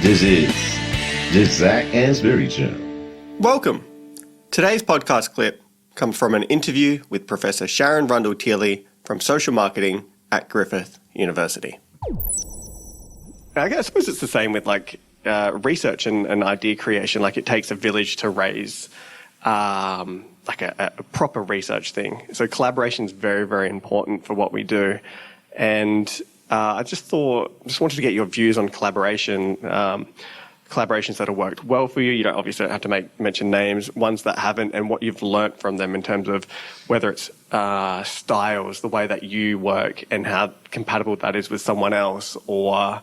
This is the Zac Anesbury Show. Welcome. Today's podcast clip comes from an interview with Professor Sharyn Rundle-Thiele from Social Marketing at Griffith University. I suppose it's the same with research and idea creation. Like, it takes a village to raise a proper research thing. So collaboration is very, very important for what we do. And I just wanted to get your views on collaborations that have worked well for you. You obviously don't have to mention names, ones that haven't, and what you've learnt from them in terms of whether it's styles, the way that you work and how compatible that is with someone else, or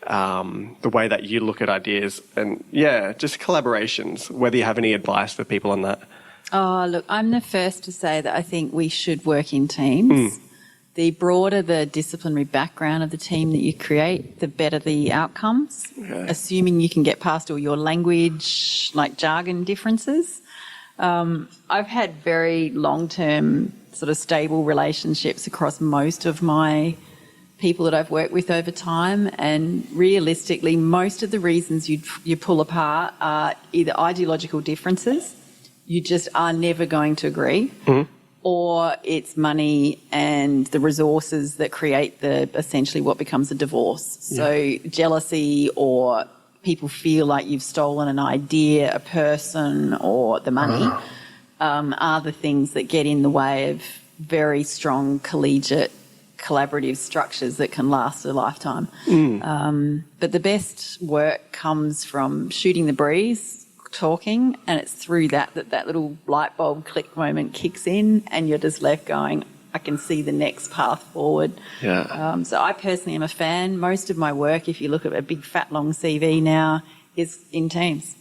the way that you look at ideas, and just collaborations, whether you have any advice for people on that. Oh, look, I'm the first to say that I think we should work in teams. The broader the disciplinary background of the team that you create, the better the outcomes, assuming you can get past all your language, jargon differences. I've had very long-term sort of stable relationships across most of my people that I've worked with over time, and realistically, most of the reasons you pull apart are either ideological differences, you just are never going to agree, or it's money and the resources that create essentially what becomes a divorce. So jealousy, or people feel like you've stolen an idea, a person, or the money, are the things that get in the way of very strong collegiate collaborative structures that can last a lifetime. But the best work comes from shooting the breeze, talking, and it's through that little light bulb click moment kicks in, and you're just left going, I can see the next path forward. So I personally am a fan. Most of my work, if you look at a big fat long CV now, is in teams.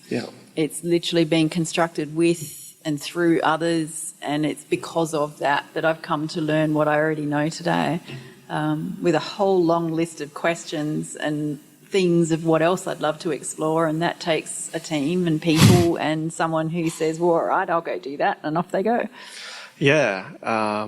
It's literally being constructed with and through others, and it's because of that I've come to learn what I already know today, with a whole long list of questions and things of what else I'd love to explore, and that takes a team and people and someone who says, well, all right, I'll go do that, and off they go. I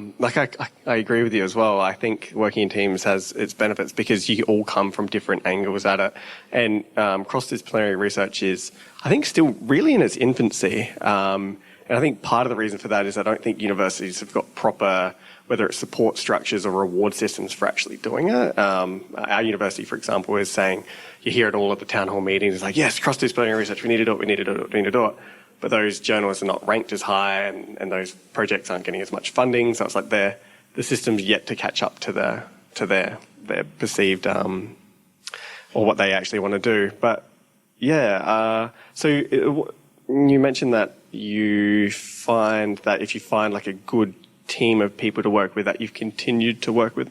agree with you as well. I think working in teams has its benefits because you all come from different angles at it, and cross-disciplinary research is, I think, still really in its infancy. And I think part of the reason for that is I don't think universities have got proper, whether it's support structures or reward systems for actually doing it. Our university, for example, is saying, you hear it all at the town hall meetings, it's like, yes, cross-disciplinary research, we need to do it. But those journals are not ranked as high, and those projects aren't getting as much funding. So it's like the system's yet to catch up to their perceived, or what they actually want to do. But so you mentioned that you find that if you find a good team of people to work with, that you've continued to work with.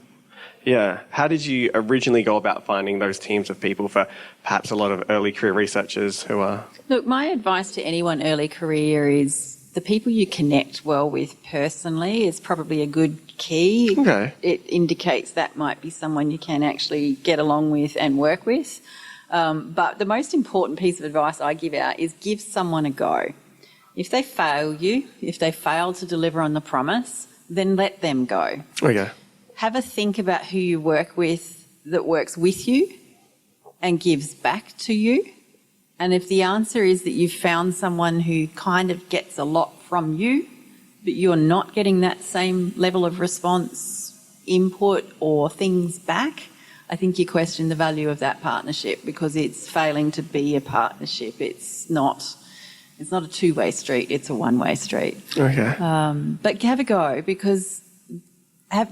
How did you originally go about finding those teams of people for perhaps a lot of early career researchers who are... Look, my advice to anyone early career is the people you connect well with personally is probably a good key. It indicates that might be someone you can actually get along with and work with. But the most important piece of advice I give out is give someone a go. If they fail you, if they fail to deliver on the promise, then let them go. Have a think about who you work with that works with you and gives back to you. And if the answer is that you've found someone who kind of gets a lot from you, but you're not getting that same level of response, input, or things back, I think you question the value of that partnership, because it's failing to be a partnership. It's not a two-way street, it's a one-way street. But have a go, because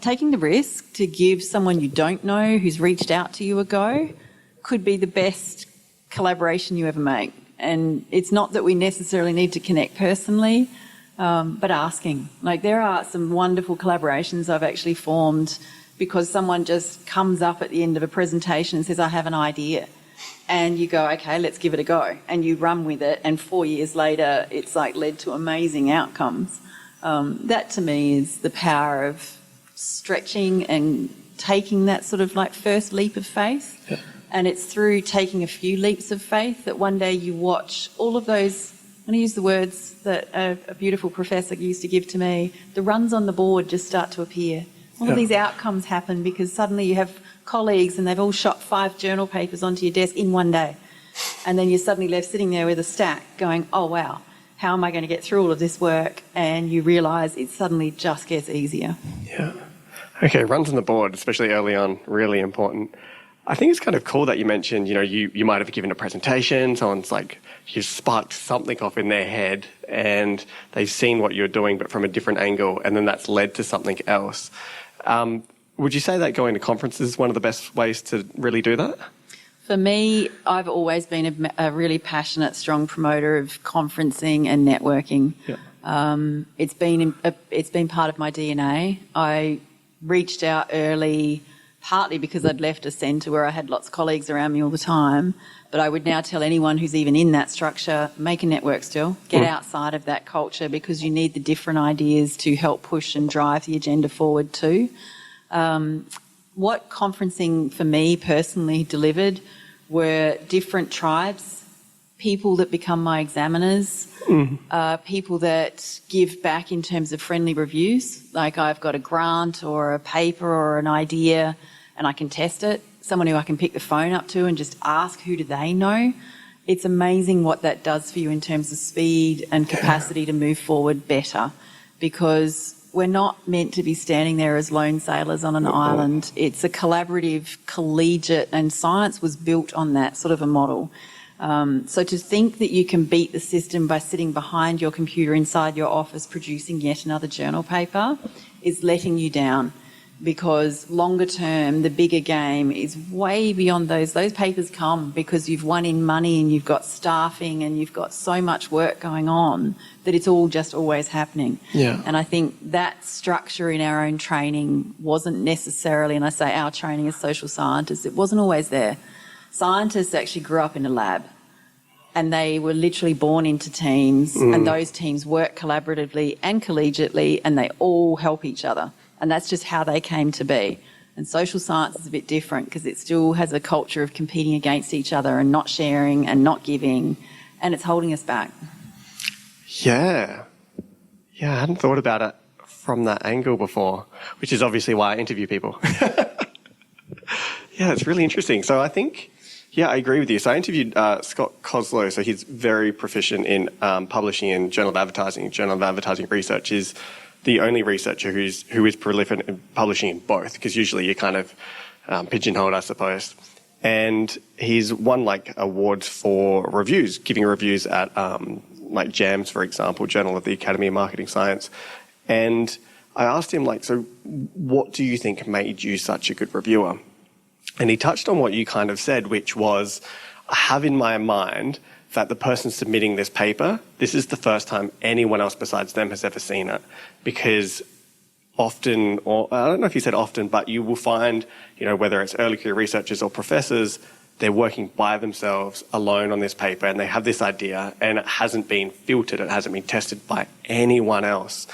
taking the risk to give someone you don't know who's reached out to you a go could be the best collaboration you ever make. And it's not that we necessarily need to connect personally, but asking. There are some wonderful collaborations I've actually formed because someone just comes up at the end of a presentation and says, I have an idea. And you go, okay, let's give it a go. And you run with it, and 4 years later, it's led to amazing outcomes. That to me is the power of stretching and taking that sort of first leap of faith. And it's through taking a few leaps of faith that one day you watch all of those, I'm going to use the words that a beautiful professor used to give to me, the runs on the board just start to appear. All of these outcomes happen because suddenly you have colleagues and they've all shot 5 journal papers onto your desk in one day. And then you're suddenly left sitting there with a stack going, oh, wow, how am I going to get through all of this work? And you realise it suddenly just gets easier. Yeah. Okay, runs on the board, especially early on, really important. I think it's kind of cool that you mentioned, you might have given a presentation, someone's like, you've sparked something off in their head and they've seen what you're doing, but from a different angle, and then that's led to something else. Would you say that going to conferences is one of the best ways to really do that? For me, I've always been a really passionate, strong promoter of conferencing and networking. Yeah. It's been part of my DNA. I reached out early, partly because I'd left a centre where I had lots of colleagues around me all the time, but I would now tell anyone who's even in that structure, make a network still, get outside of that culture, because you need the different ideas to help push and drive the agenda forward too. What conferencing for me personally delivered were different tribes, people that become my examiners, people that give back in terms of friendly reviews, like I've got a grant or a paper or an idea and I can test it, someone who I can pick the phone up to and just ask who do they know. It's amazing what that does for you in terms of speed and capacity to move forward better, because we're not meant to be standing there as lone sailors on an island. It's a collaborative, collegiate, and science was built on that sort of a model. So to think that you can beat the system by sitting behind your computer inside your office producing yet another journal paper is letting you down, because longer term, the bigger game is way beyond those. Those papers come because you've won in money and you've got staffing and you've got so much work going on that it's all just always happening. Yeah. And I think that structure in our own training wasn't necessarily, and I say our training as social scientists, it wasn't always there. Scientists actually grew up in a lab and they were literally born into teams, and those teams work collaboratively and collegiately and they all help each other. And that's just how they came to be. And social science is a bit different because it still has a culture of competing against each other and not sharing and not giving, and it's holding us back. Yeah. Yeah, I hadn't thought about it from that angle before, which is obviously why I interview people. Yeah, it's really interesting. So I think, I agree with you. So I interviewed Scott Koslow. So he's very proficient in publishing in Journal of Advertising. Journal of Advertising Research is the only researcher who is prolific in publishing in both, because usually you're kind of pigeonholed, I suppose. And he's won like awards for reviews, giving reviews at like JAMS, for example, Journal of the Academy of Marketing Science. And I asked him, so what do you think made you such a good reviewer? And he touched on what you kind of said, which was, I have in my mind that the person submitting this paper, this is the first time anyone else besides them has ever seen it. Because often, or I don't know if you said often, but you will find, whether it's early career researchers or professors, they're working by themselves alone on this paper and they have this idea and it hasn't been filtered, it hasn't been tested by anyone else.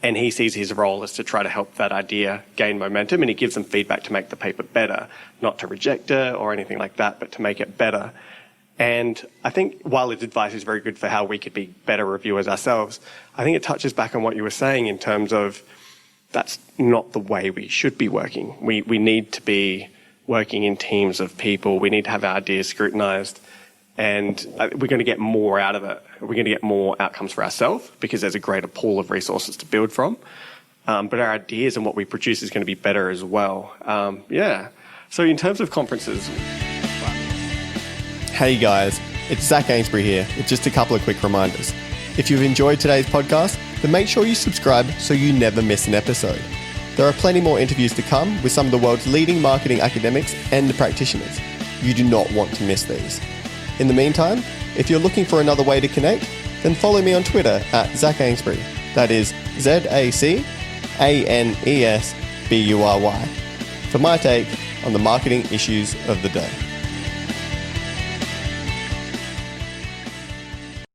And he sees his role as to try to help that idea gain momentum, and he gives them feedback to make the paper better, not to reject it or anything like that, but to make it better. And I think while his advice is very good for how we could be better reviewers ourselves, I think it touches back on what you were saying in terms of that's not the way we should be working. We need to be working in teams of people. We need to have our ideas scrutinized, and we're going to get more out of it. We're going to get more outcomes for ourselves because there's a greater pool of resources to build from. But our ideas and what we produce is going to be better as well. So in terms of conferences... Hey guys, it's Zac Anesbury here with just a couple of quick reminders. If you've enjoyed today's podcast, then make sure you subscribe so you never miss an episode. There are plenty more interviews to come with some of the world's leading marketing academics and practitioners. You do not want to miss these. In the meantime, if you're looking for another way to connect, then follow me on Twitter at Zac Anesbury. That is ZACANESBURY for my take on the marketing issues of the day.